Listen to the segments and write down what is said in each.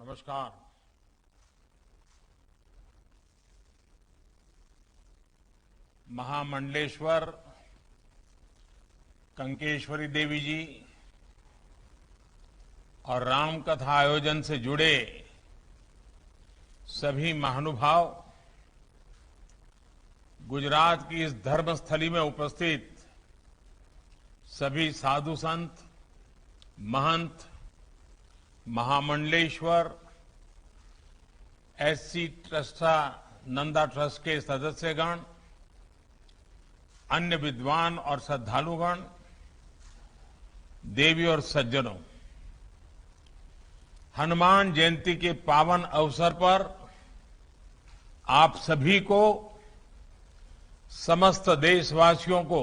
नमस्कार। महामंडलेश्वर कंकेश्वरी देवी जी और राम कथा आयोजन से जुड़े सभी महानुभाव, गुजरात की इस धर्मस्थली में उपस्थित सभी साधु संत, महंत, महामंडलेश्वर एससी ट्रस्टा नंदा ट्रस्ट के सदस्यगण, अन्य विद्वान और श्रद्धालुगण, देवी और सज्जनों, हनुमान जयंती के पावन अवसर पर आप सभी को, समस्त देशवासियों को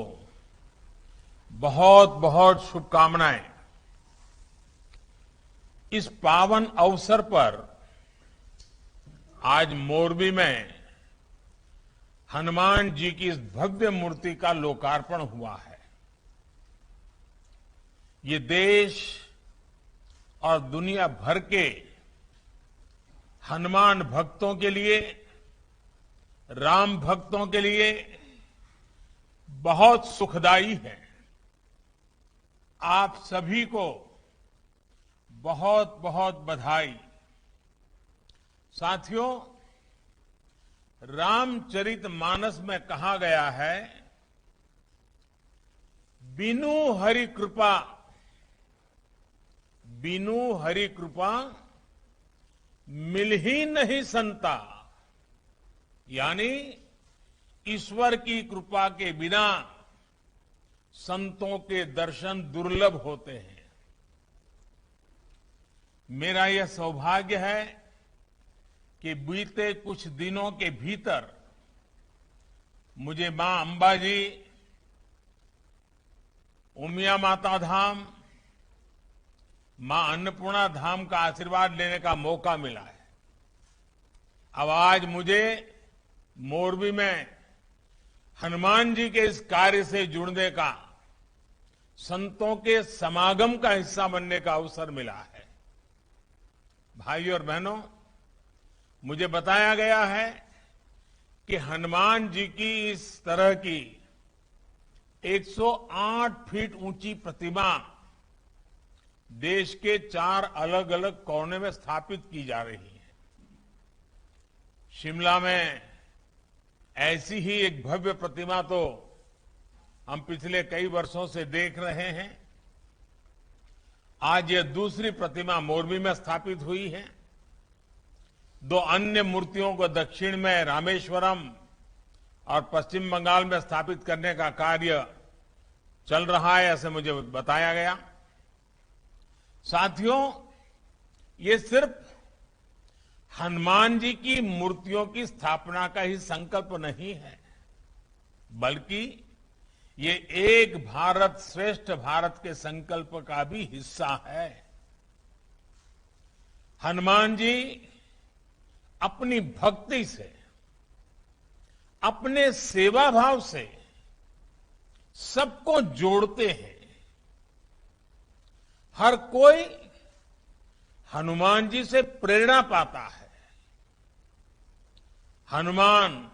बहुत बहुत शुभकामनाएं। इस पावन अवसर पर आज मोरबी में हनुमान जी की इस भव्य मूर्ति का लोकार्पण हुआ है। ये देश और दुनिया भर के हनुमान भक्तों के लिए, राम भक्तों के लिए बहुत सुखदायी है। आप सभी को बहुत बहुत बधाई। साथियों, रामचरितमानस में कहा गया है, बिनु हरि कृपा, बिनु हरि कृपा मिल ही नहीं संता। यानी ईश्वर की कृपा के बिना संतों के दर्शन दुर्लभ होते हैं। मेरा यह सौभाग्य है कि बीते कुछ दिनों के भीतर मुझे मां अंबाजी, उमिया माता धाम, मां अन्नपूर्णा धाम का आशीर्वाद लेने का मौका मिला है। अब आज मुझे मोरबी में हनुमान जी के इस कार्य से जुड़ने का, संतों के समागम का हिस्सा बनने का अवसर मिला है। भाइयों और बहनों, मुझे बताया गया है कि हनुमान जी की इस तरह की 108 फीट ऊंची प्रतिमा देश के 4 अलग अलग कोने में स्थापित की जा रही है। शिमला में ऐसी ही एक भव्य प्रतिमा तो हम पिछले कई वर्षों से देख रहे हैं। आज यह दूसरी प्रतिमा मोरबी में स्थापित हुई है। 2 अन्य मूर्तियों को दक्षिण में रामेश्वरम और पश्चिम बंगाल में स्थापित करने का कार्य चल रहा है, ऐसे मुझे बताया गया। साथियों, ये सिर्फ हनुमान जी की मूर्तियों की स्थापना का ही संकल्प नहीं है, बल्कि ये एक भारत श्रेष्ठ भारत के संकल्प का भी हिस्सा है। हनुमान जी अपनी भक्ति से, अपने सेवा भाव से सबको जोड़ते हैं। हर कोई हनुमान जी से प्रेरणा पाता है। हनुमान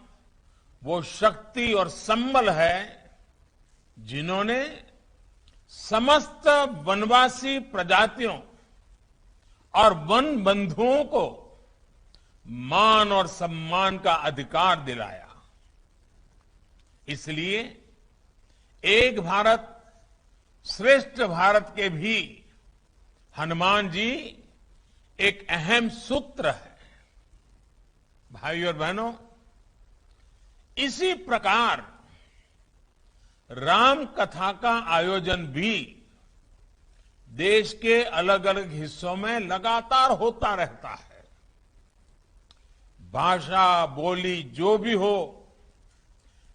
वो शक्ति और संबल है जिन्होंने समस्त वनवासी प्रजातियों और वन बंधुओं को मान और सम्मान का अधिकार दिलाया। इसलिए एक भारत श्रेष्ठ भारत के भी हनुमान जी एक अहम सूत्र है। भाइयों और बहनों, इसी प्रकार राम कथा का आयोजन भी देश के अलग अलग हिस्सों में लगातार होता रहता है। भाषा, बोली जो भी हो,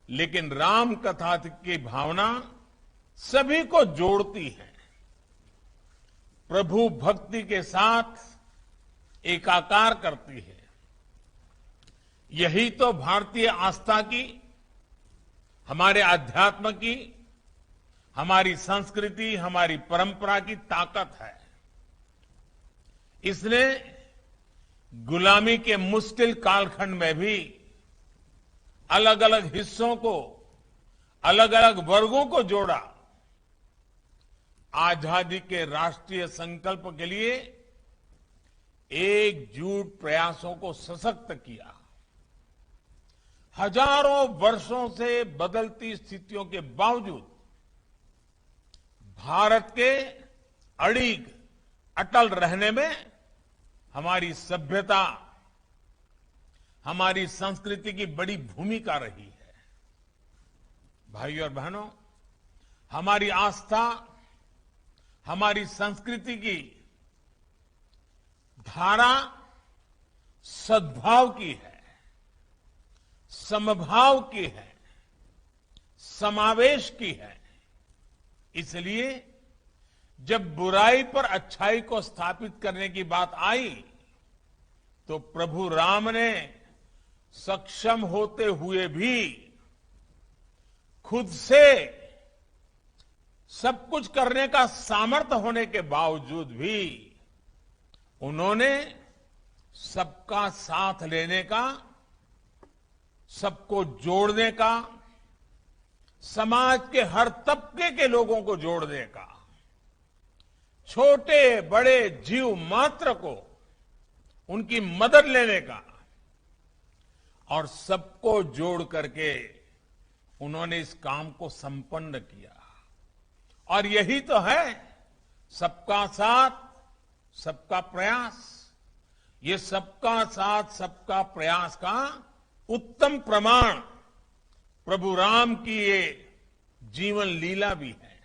लेकिन राम कथा की भावना सभी को जोड़ती है। प्रभु भक्ति के साथ एकाकार करती है। यही तो भारतीय आस्था की, हमारे अध्यात्म की, हमारी संस्कृति, हमारी परंपरा की ताकत है। इसने गुलामी के मुश्किल कालखंड में भी अलग अलग हिस्सों को, अलग अलग वर्गों को जोड़ा, आजादी के राष्ट्रीय संकल्प के लिए एकजुट प्रयासों को सशक्त किया। हजारों वर्षों से बदलती स्थितियों के बावजूद भारत के अड़िग अटल रहने में हमारी सभ्यता, हमारी संस्कृति की बड़ी भूमिका रही है। भाइयों और बहनों, हमारी आस्था, हमारी संस्कृति की धारा सद्भाव की है, समभाव की है, समावेश की है। इसलिए जब बुराई पर अच्छाई को स्थापित करने की बात आई तो प्रभु राम ने सक्षम होते हुए भी, खुद से सब कुछ करने का सामर्थ्य होने के बावजूद भी उन्होंने सबका साथ लेने का, सबको जोड़ने का, समाज के हर तबके के लोगों को जोड़ने का, छोटे बड़े जीव मात्र को उनकी मदद लेने का और सबको जोड़ करके उन्होंने इस काम को संपन्न किया। और यही तो है सबका साथ सबका प्रयास। ये सबका साथ सबका प्रयास का उत्तम प्रमाण प्रभु राम की ये जीवन लीला भी है,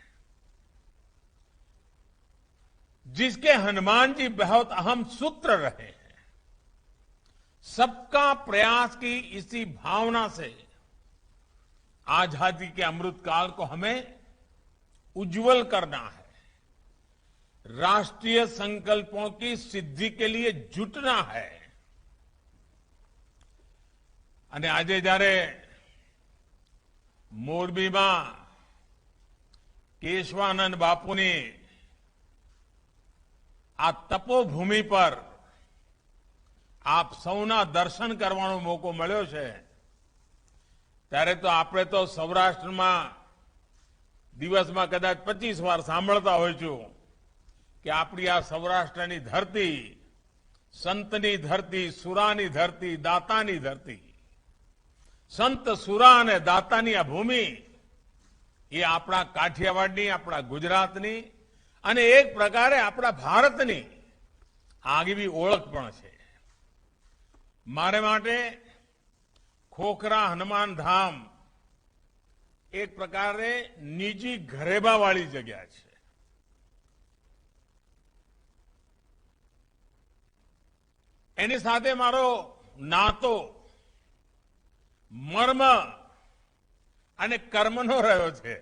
जिसके हनुमान जी बहुत अहम सूत्र रहे हैं। सबका प्रयास की इसी भावना से आजादी के अमृत काल को हमें उज्जवल करना है, राष्ट्रीय संकल्पों की सिद्धि के लिए जुटना है। અને આજે જ્યારે મોરબીમાં કેશવાનંદ બાપુની આ તપોભૂમિ પર આપ સૌના દર્શન કરવાનો મોકો મળ્યો છે, ત્યારે તો આપણે તો સૌરાષ્ટ્રમાં દિવસમાં કદાચ 25 વાર સાંભળતા હોઈશું કે આપણી આ સૌરાષ્ટ્રની ધરતી સંતની ધરતી, સુરાની ધરતી, દાતાની ધરતી, संत सुरा અને દાતાની આ ભૂમિ એ આપણા કાઠિયાવાડની, આપણા ગુજરાતની અને એક પ્રકારે આપણા ભારતની આગવી ઓળખ પણ છે। મારે માટે ખોખરા હનુમાન ધામ એક પ્રકારે નિજી ઘરેબાવાળી જગ્યા છે। એની સાથે મારો નાતો મર્મ અને કર્મનો રહ્યો છે,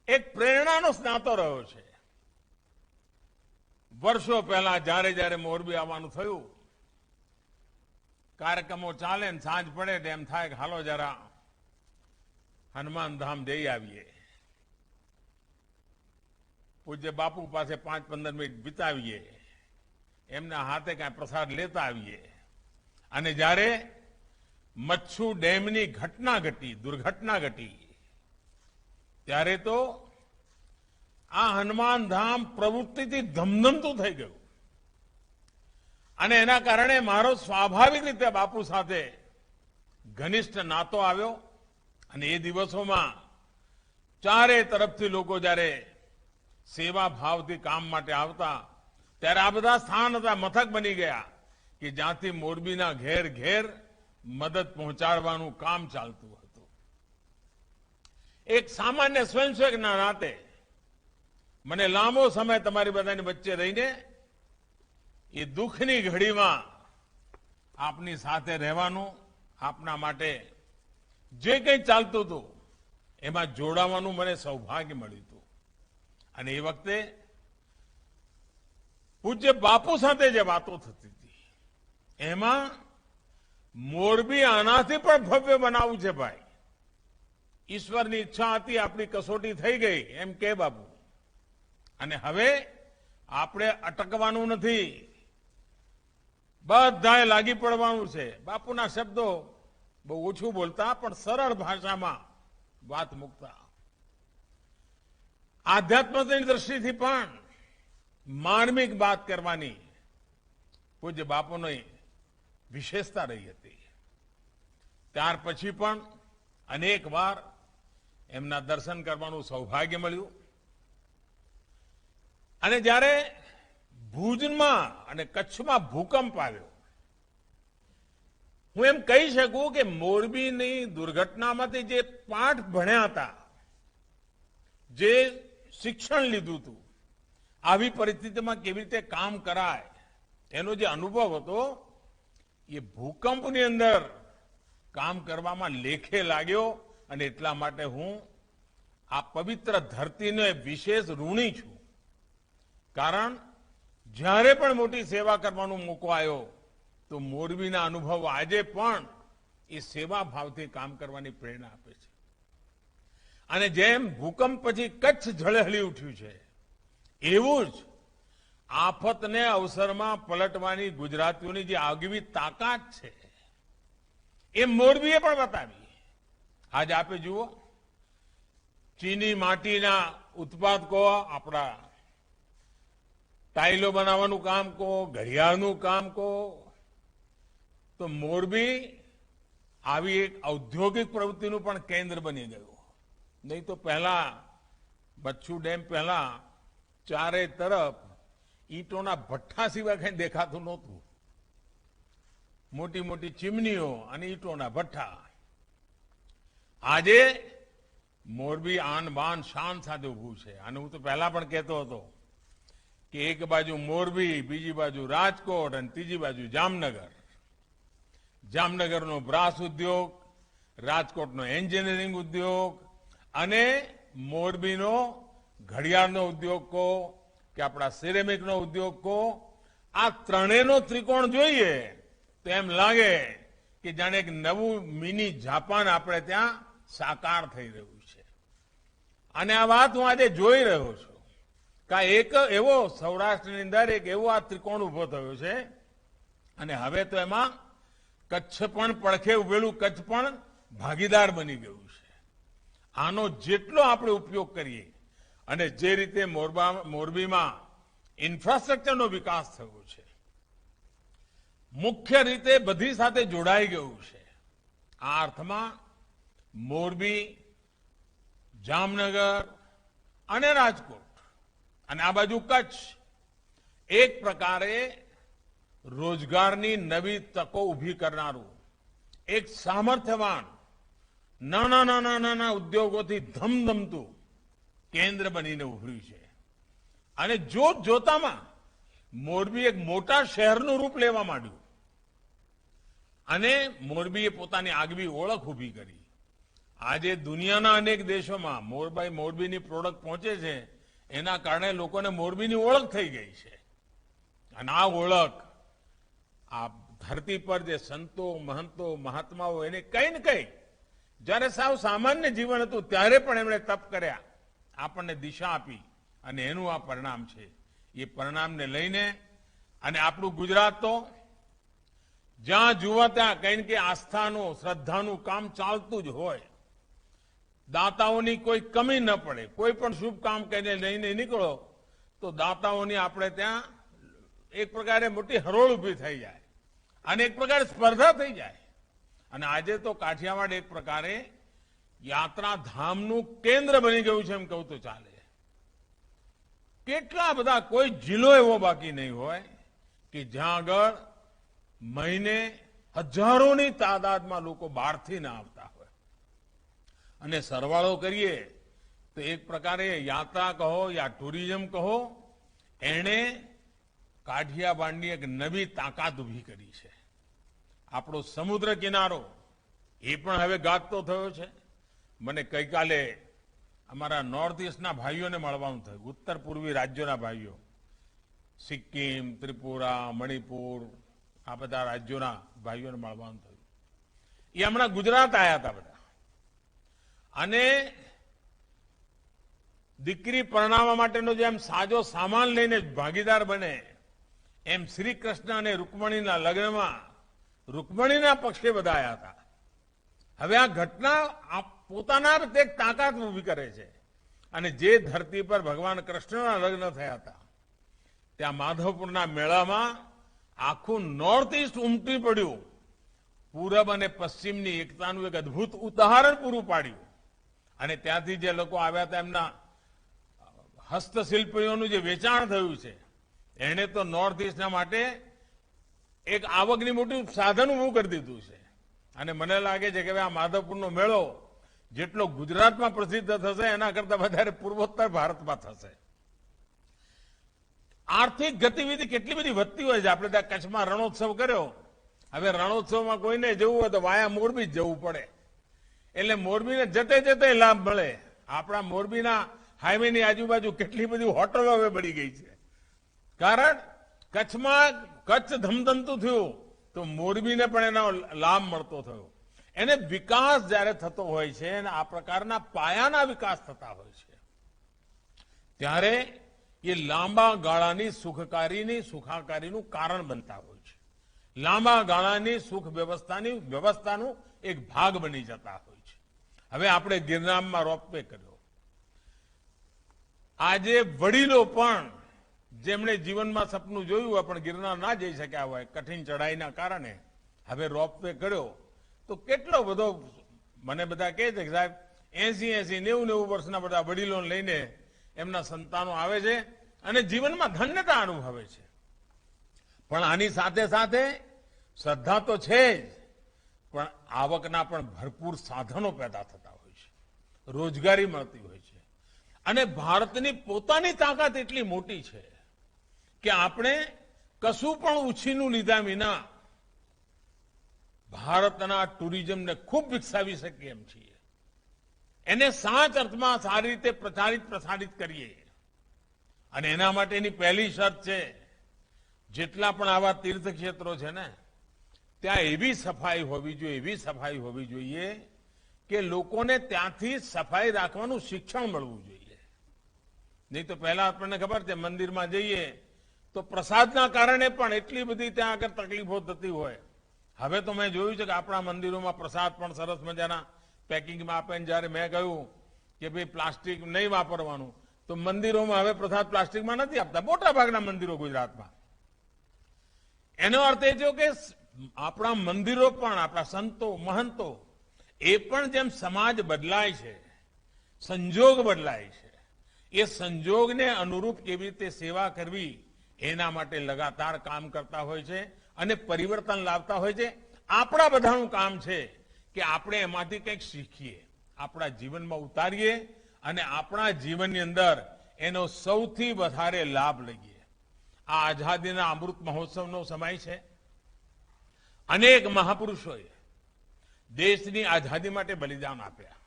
એક પ્રેરણાનો નાતો રહ્યો છે। વર્ષો પહેલા જ્યારે જ્યારે મોરબી આવવાનું થયું, કાર્યક્રમો ચાલે ને સાંજ પડે તો એમ થાય કે હાલો જરા હનુમાન ધામ જઈ આવીએ, પૂજ્ય બાપુ પાસે 5-15 મિનિટ વિતાવીએ, એમના હાથે કાંઈ પ્રસાદ લેતા આવીએ। અને જ્યારે મચ્છુ ડેમની ઘટના ઘટી, દુર્ઘટના ઘટી, ત્યારે તો આ હનુમાન ધામ પ્રવૃત્તિથી ધમધમતું થઈ ગયું અને એના કારણે મારો સ્વાભાવિક રીતે બાપુ સાથે ઘનિષ્ઠ નાતો આવ્યો। અને એ દિવસોમાં ચારે તરફથી લોકો જ્યારે સેવા ભાવથી કામ માટે આવતા, ત્યારે આ બધા સ્થાન હતા, મથક બની ગયા કે જ્યાંથી મોરબીના ઘેર ઘેર મદદ પહોંચાડવાનું કામ ચાલતું હતું। એક સામાન્ય સ્વયંસેવકના નાતે મને લાંબો સમય તમારી બધાની વચ્ચે રહીને એ દુઃખની ઘડીમાં આપની સાથે રહેવાનું, આપના માટે જે કંઈ ચાલતું હતું એમાં જોડાવાનું મને સૌભાગ્ય મળ્યું હતું। અને એ વખતે પૂજ્ય બાપુ સાથે જે વાતો થતી હતી એમાં મોરબી આનાથી પણ ભવ્ય બનાવવું છે ભાઈ। ઈશ્વરની ઈચ્છા હતી, આપણી કસોટી થઈ ગઈ એમ કે બાપુ। અને હવે આપણે અટકવાનું નથી, બધાએ લાગી પડવાનું છે. બાપુના શબ્દો બહુ ઓછું બોલતા પણ સરળ ભાષામાં વાત મૂકતા. આધ્યાત્મની દ્રષ્ટિથી પણ માર્મિક વાત કરવાની પૂજ્ય બાપુની વિશેષતા રહી હતી. ત્યાર પછી પણ અનેક વાર એમના દર્શન કરવાનું સૌભાગ્ય મળ્યું. અને જ્યારે ભુજમાં અને કચ્છમાં ભૂકંપ આવ્યો, હું એમ કહી શકું કે મોરબીની દુર્ઘટનામાંથી જે પાઠ ભણ્યા હતા, જે શિક્ષણ લીધું હતું, આવી પરિસ્થિતિમાં કેવી રીતે કામ કરાય, એનો જે અનુભવ હતો એ ભૂકંપની અંદર કામ કરવામાં લેખે લાગ્યો. અને એટલા માટે હું આ પવિત્ર ધરતીનો વિશેષ ઋણી છું. કારણ જ્યારે પણ મોટી સેવા કરવાનો મોકો આવ્યો તો મોરબીના અનુભવો આજે પણ એ સેવા ભાવથી કામ કરવાની પ્રેરણા આપે છે. અને જેમ ભૂકંપ પછી કચ્છ ઝળહળી ઉઠ્યું છે, એવું જ આફતને અવસરમાં પલટવાની ગુજરાતીઓની જે આગવી તાકાત છે એ મોરબીએ પણ બતાવી. આજે આપે જુઓ, ચીની માટીના ઉત્પાદકો આપણા ટાઇલો બનાવવાનું કામ કહો, ઘડિયાળનું કામ કહો, તો મોરબી આવી એક ઔદ્યોગિક પ્રવૃત્તિનું પણ કેન્દ્ર બની ગયું. નહીં તો પહેલા બચ્છુ ડેમ પહેલા ચારે તરફ ઈંટોના ભઠ્ઠા સિવાય કઈ દેખાતું નહોતું. મોટી મોટી ચીમનીઓ અને ઈંટોના ભઠ્ઠા. આજે મોરબી આન બાન શાન સાથે ઉભું છે. અને હું તો પહેલા પણ કહેતો હતો કે એક બાજુ મોરબી, બીજી બાજુ રાજકોટ અને ત્રીજી બાજુ જામનગર. જામનગરનો બ્રાસ ઉદ્યોગ, રાજકોટનો એન્જિનિયરિંગ ઉદ્યોગ અને મોરબીનો ઘડિયાળનો ઉદ્યોગ કહો કે આપણા સિરેમિકનો ઉદ્યોગ કહો, આ ત્રણેયનો ત્રિકોણ જોઈએ તો એમ લાગે કે જાણે એક નવું મિની જાપાન આપણે ત્યાં સાકાર થઈ રહ્યું છે. અને આ વાત હું આજે જોઈ રહ્યો છું કે એક એવો સૌરાષ્ટ્રની અંદર એક એવો આ ત્રિકોણ ઉભો થયો છે. અને હવે તો એમાં કચ્છ પણ પડખે ઉભેલું કચ્છ પણ ભાગીદાર બની ગયું છે. આનો જેટલો આપણે ઉપયોગ કરીએ અને જે રીતે મોરબીમાં ઇન્ફ્રાસ્ટ્રક્ચરનો વિકાસ થયો છે, મુખ્ય રીતે બધી સાથે જોડાઈ ગયું છે. આ અર્થમાં મોરબી, જામનગર અને રાજકોટ અને આ બાજુ કચ્છ એક પ્રકારે રોજગારની નવી તકો ઊભી કરનારું એક સામર્થ્યવાન નાના ઉદ્યોગોથી ધમધમતું કેન્દ્ર બનીને ઉભર્યું છે. અને જોત જોતામાં મોરબી એક મોટા શહેરનું રૂપ લેવા માંડ્યું અને મોરબીએ પોતાની આગવી ઓળખ ઊભી કરી. આજે દુનિયાના અનેક દેશોમાં મોરબીની પ્રોડક્ટ પહોંચે છે. એના કારણે લોકોને મોરબીની ઓળખ થઈ ગઈ છે. અને આ ઓળખ આ ધરતી પર જે સંતો, મહંતો, મહાત્માઓ એને કઈ ને કઈ જ્યારે સાવ સામાન્ય જીવન હતું ત્યારે પણ એમણે તપ કર્યા, આપણને દિશા આપી અને એનું આ પરિણામ છે. એ પરિણામને લઈને અને આપણું ગુજરાત તો જ્યાં જુઓ ત્યાં કઈ ને કઈ આસ્થાનું, શ્રદ્ધાનું કામ ચાલતું જ હોય. દાતાઓની કોઈ કમી ન પડે. કોઈ પણ શુભ કામ કરીને લઈને નીકળો તો દાતાઓની આપણે ત્યાં એક પ્રકારે મોટી હરોળ ઊભી થઈ જાય અને એક પ્રકારે સ્પર્ધા થઈ જાય. અને આજે તો કાઠિયાવાડ એક પ્રકારે યાત્રાધામનું કેન્દ્ર બની ગયું છે એમ કહું તો ચાલે. કેટલા બધા, કોઈ જિલ્લો એવો બાકી નહીં હોય કે જ્યાં આગળ મહિને હજારોની તાદાદમાં લોકો બહારથી ના આવતા હોય. અને સરવાળો કરીએ તો એક પ્રકારે યાત્રા કહો યા ટુરિઝમ કહો, એણે કાઠિયાવાડની એક નવી તાકાત ઊભી કરી છે. આપણો સમુદ્ર કિનારો એ પણ હવે ગાજતો થયો છે. મને ગઈકાલે અમારા નોર્થ ઇસ્ટના ભાઈઓને મળવાનું થયું, ઉત્તર પૂર્વી રાજ્યોના ભાઈઓ, સિક્કિમ, ત્રિપુરા, મણિપુર, આ બધા રાજ્યોના ભાઈઓને મળવાનું થયું. એ હમણાં ગુજરાત આવ્યા હતા બધા. અને દીકરી પરણાવવા માટેનો જેમ સાજો સામાન લઈને ભાગીદાર બને એમ શ્રી કૃષ્ણ અને રૂકમણીના લગ્નમાં રૂકમણીના પક્ષે બધાયા હતા. હવે આ ઘટના પોતાના એક તાકાત ઊભી કરે છે. અને જે ધરતી પર ભગવાન કૃષ્ણના લગ્ન થયા હતા ત્યાં માધવપુરના મેળામાં આખું નોર્થ ઇસ્ટ ઉમટી પડ્યું. પૂરબ અને પશ્ચિમની એકતાનું એક અદભુત ઉદાહરણ પૂરું પાડ્યું. અને ત્યાંથી જે લોકો આવ્યા હતા એમના હસ્તશિલ્પીઓનું જે વેચાણ થયું છે એને તો નોર્થ ઇસ્ટના માટે એક આવકની મોટું સાધન ઊભું કરી દીધું છે. અને મને લાગે છે કે આ માધવપુરનો મેળો જેટલો ગુજરાતમાં પ્રસિદ્ધ થશે એના કરતા વધારે પૂર્વોત્તર ભારતમાં થશે. આર્થિક ગતિવિધિ કેટલી બધી વધતી હોય છે. આપણે ત્યાં કચ્છમાં રણોત્સવ કર્યો. હવે રણોત્સવમાં કોઈને જવું હોય તો વાયા મોરબી જ જવું પડે. એટલે મોરબીને જતે જતે લાભ મળે. આપણા મોરબીના હાઈવેની આજુબાજુ કેટલી બધી હોટલો હવે બની ગઈ છે. કારણ કચ્છમાં કચ્છ ધમધમતું થયું તો મોરબીને પણ એનો લાભ મળતો થયો. એને વિકાસ જ્યારે થતો હોય છે અને આ પ્રકારના પાયાના વિકાસ થતા હોય છે ત્યારે એ લાંબા ગાળાની સુખાકારીનું કારણ બનતા હોય છે. લાંબા ગાળાની સુખ વ્યવસ્થાનું એક ભાગ બની જતા હોય છે. હવે આપણે ગિરનારમાં રોપવે કર્યો. આજે વડીલો પણ જેમણે જીવનમાં સપનું જોયું હોય પણ ગિરનાર ના જઈ શક્યા હોય કઠિન ચઢાઈના કારણે હવે રોપવે કર્યો તો કેટલો બધો મને બધા કહે છે કે સાહેબ 80-90 વર્ષના બધા વડીલો લઈને એમના સંતાનો આવે છે અને જીવનમાં ધન્યતા અનુભવે છે. પણ આની સાથે સાથે શ્રદ્ધા તો છે જ પણ આવકના પણ ભરપૂર સાધનો પેદા થતા હોય છે. રોજગારી મળતી હોય છે. અને ભારતની પોતાની તાકાત એટલી મોટી છે કે આપણે કશું પણ ઉછીનું લીધા વિના ભારતના ટુરિઝમને ખૂબ વિકસાવી શકીએ એમ છીએ. એને સાચ અર્થમાં સારી રીતે પ્રસારિત કરીએ. અને એના માટેની પહેલી શરત છે જેટલા પણ આવા તીર્થક્ષેત્રો છે ને ત્યાં એવી સફાઈ હોવી જોઈએ કે લોકોને ત્યાંથી સફાઈ રાખવાનું શિક્ષણ મળવું જોઈએ. નહીં તો પહેલા આપણને ખબર છે મંદિરમાં જઈએ તો પ્રસાદના કારણે પણ એટલી બધી ત્યાં આગળ તકલીફો થતી હોય. હવે તો મેં જોયું છે કે આપણા મંદિરોમાં પ્રસાદ પણ સરસ મજાના પેકિંગમાં આપે. જ્યારે મેં કહ્યું કે ભાઈ પ્લાસ્ટિક નહીં વાપરવાનું તો મંદિરોમાં હવે પ્રસાદ પ્લાસ્ટિકમાં નથી આપતા મોટા ભાગના મંદિરો ગુજરાતમાં. એનો અર્થ એ થયો કે આપણા મંદિરો પણ આપણા સંતો મહંતો એ પણ જેમ સમાજ બદલાય છે સંજોગ બદલાય છે એ સંજોગને અનુરૂપ કેવી રીતે સેવા કરવી એના માટે લગાતાર કામ કરતા હોય છે અને પરિવર્તન લાવતા હોય છે. આપણા બધાનું કામ છે કે આપણે એમાંથી કંઈક શીખીએ, આપણા જીવનમાં ઉતારીએ અને આપણા જીવનની અંદર એનો સૌથી વધારે લાભ લઈએ. આ આઝાદીના અમૃત મહોત્સવનો સમય છે. અનેક મહાપુરુષોએ દેશની આઝાદી માટે બલિદાન આપ્યા.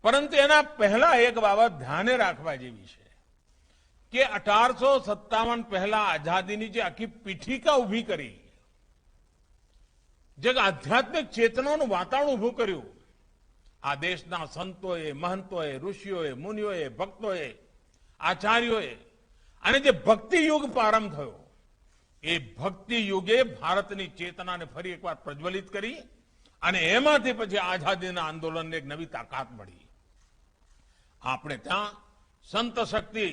પરંતુ એના પહેલા એક બાબત ધ્યાને રાખવા જેવી છે કે 1857 પહેલા આઝાદીની જે આખી પીઠિકા ઉભી કરી, જે આધ્યાત્મિક ચેતનાનું વાતાવરણ ઉભું કર્યું, આ દેશના સંતોએ, મહંતોએ, ઋષિઓએ, મુનિઓએ, ભક્તોએ, આચાર્યોએ અને જે ભક્તિ યુગ પ્રારંભ થયો એ ભક્તિ યુગે ભારતની ચેતનાને ફરી એકવાર પ્રજ્વલિત કરી અને એમાંથી પછી આઝાદીના આંદોલનને એક નવી તાકાત મળી. આપણે ત્યાં સંત શક્તિ,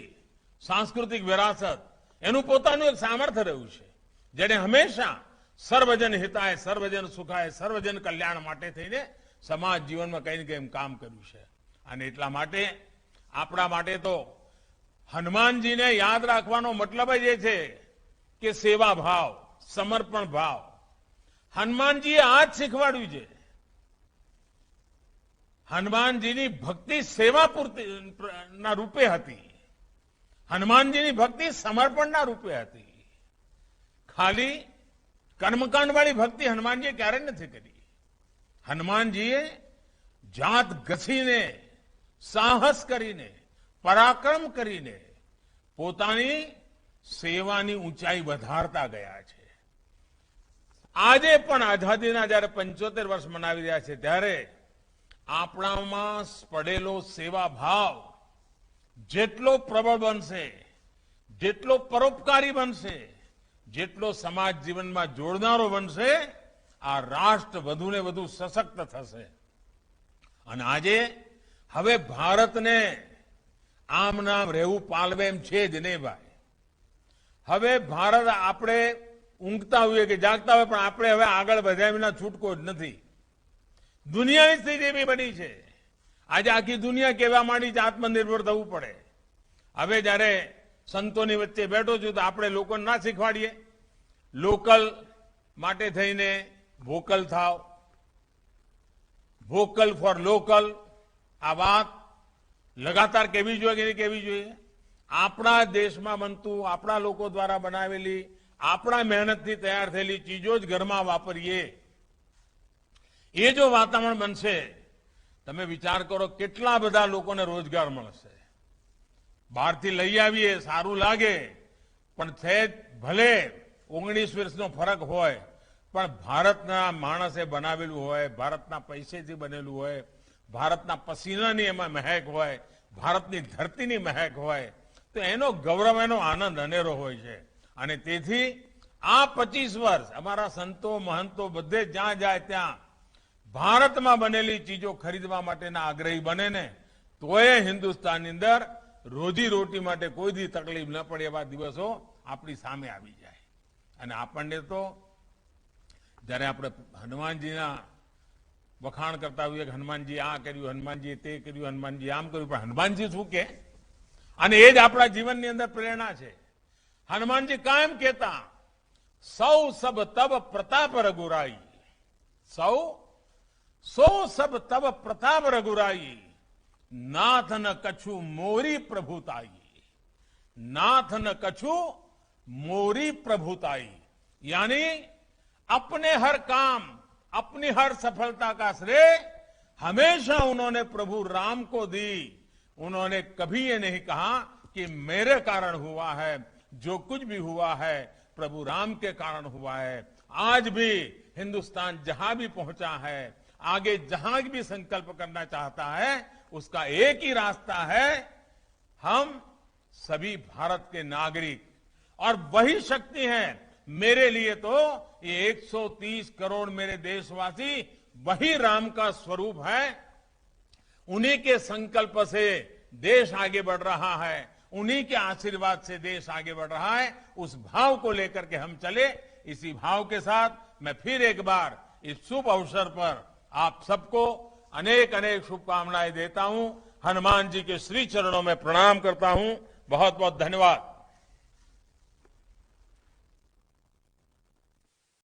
સાંસ્કૃતિક વિરાસત એનું પોતાનું એક સામર્થ્ય રહ્યું છે જેને હંમેશા સર્વજન હિતાય, સર્વજન સુખાય, સર્વજન કલ્યાણ માટે થઈને સમાજ જીવનમાં કંઈ ને કંઈ કામ કર્યું છે. અને એટલા માટે આપણા માટે તો હનુમાનજીને યાદ રાખવાનો મતલબ જ એ છે કે સેવા ભાવ, સમર્પણ ભાવ. હનુમાનજીએ આ જ શીખવાડ્યું છે. હનુમાનજીની ભક્તિ સેવા પૂર્તિના રૂપે હતી. હનુમાનજીની ભક્તિ સમર્પણના રૂપે હતી. ખાલી કર્મકાંડ વાળી ભક્તિ હનુમાનજીએ ક્યારેય નથી કરી. હનુમાનજીએ જાત ઘસીને, સાહસ કરીને, પરાક્રમ કરીને પોતાની સેવાની ઊંચાઈ વધારતા ગયા છે. આજે પણ આઝાદીના જયારે 75 વર્ષ મનાવી રહ્યા છે ત્યારે આપણામાં પડેલો સેવા ભાવ જેટલો પ્રબળ બનશે, જેટલો પરોપકારી બનશે, જેટલો સમાજ જીવનમાં જોડનારો બનશે, આ રાષ્ટ્ર વધુ ને વધુ સશક્ત થશે. અને આજે હવે ભારતને આમ નામ રહેવું પાલવે એમ છે જ નહીં ભાઈ. હવે ભારત આપણે ઊંઘતા હોઈએ કે જાગતા હોય, પણ આપણે હવે આગળ વધ્યા વિના છૂટકો જ નથી. દુનિયાની સ્થિતિ એવી બની છે. આજે આખી દુનિયા કહેવા માંડી છે આત્મનિર્ભર થવું પડે. હવે જયારે સંતોની વચ્ચે બેઠો છું તો આપણે લોકોને ના શીખવાડીએ લોકલ માટે થઈને વોકલ થાવ, વોકલ ફોર લોકલ. આ વાત લગાતાર કેવી જોઈએ કે નહીં કેવી જોઈએ? આપણા દેશમાં બનતું, આપણા લોકો દ્વારા બનાવેલી, આપણા મહેનતથી તૈયાર થયેલી ચીજો જ ઘરમાં વાપરીએ. એ જો વાતાવરણ બનશે, તમે વિચાર કરો કેટલા બધા લોકોને રોજગાર મળશે. બહારથી લઈ આવીએ સારું લાગે, પણ સહેજ ભલે 19 વર્ષનો ફરક હોય, પણ ભારતના માણસે બનાવેલું હોય, ભારતના પૈસેથી બનેલું હોય, ભારતના પસીનાની એમાં મહેક હોય, ભારતની ધરતીની મહેક હોય, તો એનો ગૌરવ, એનો આનંદ અનેરો હોય છે. અને તેથી આ 25 વર્ષ અમારા સંતો મહંતો બધે જ્યાં જાય ત્યાં ભારતમાં બનેલી ચીજો ખરીદવા માટેના આગ્રહી બને ને, તોય હિન્દુસ્તાનની અંદર રોજીરોટી માટે કોઈ દી તકલીફ ન પડે એવા દિવસો આપણી સામે આવી જાય. અને આપણને તો જ્યારે આપણે હનુમાનજીના વખાણ કરતા હોઈએ કે હનુમાનજી આ કર્યું, હનુમાનજી તે કર્યું, હનુમાનજી આમ કર્યું, પણ હનુમાનજી શું કે? અને એ જ આપણા જીવનની અંદર પ્રેરણા છે. હનુમાનજી કાયમ કહેતા, સૌ સબ તબ પ્રતાપ રઘુરાઈ, સૌ સબ તબ પ્રતાપ રઘુરાઈ, नाथ न कछु मोरी प्रभुताई, नाथ न कछु मोरी प्रभुताई. यानी अपने हर काम, अपनी हर सफलता का श्रेय हमेशा उन्होंने प्रभु राम को दी. उन्होंने कभी ये नहीं कहा कि मेरे कारण हुआ है, जो कुछ भी हुआ है प्रभु राम के कारण हुआ है. आज भी हिंदुस्तान जहां भी पहुंचा है, आगे जहां भी संकल्प करना चाहता है, उसका एक ही रास्ता है, हम सभी भारत के नागरिक. और वही शक्ति है. मेरे लिए तो ये 130 करोड़ मेरे देशवासी वही राम का स्वरूप है. उन्हीं के संकल्प से देश आगे बढ़ रहा है, उन्हीं के आशीर्वाद से देश आगे बढ़ रहा है. उस भाव को लेकर के हम चले. इसी भाव के साथ मैं फिर एक बार इस शुभ अवसर पर आप सबको अनेक अनेक शुभकामनाएं देता हूं. हनुमान जी के श्री चरणों में प्रणाम करता हूं. बहुत बहुत धन्यवाद.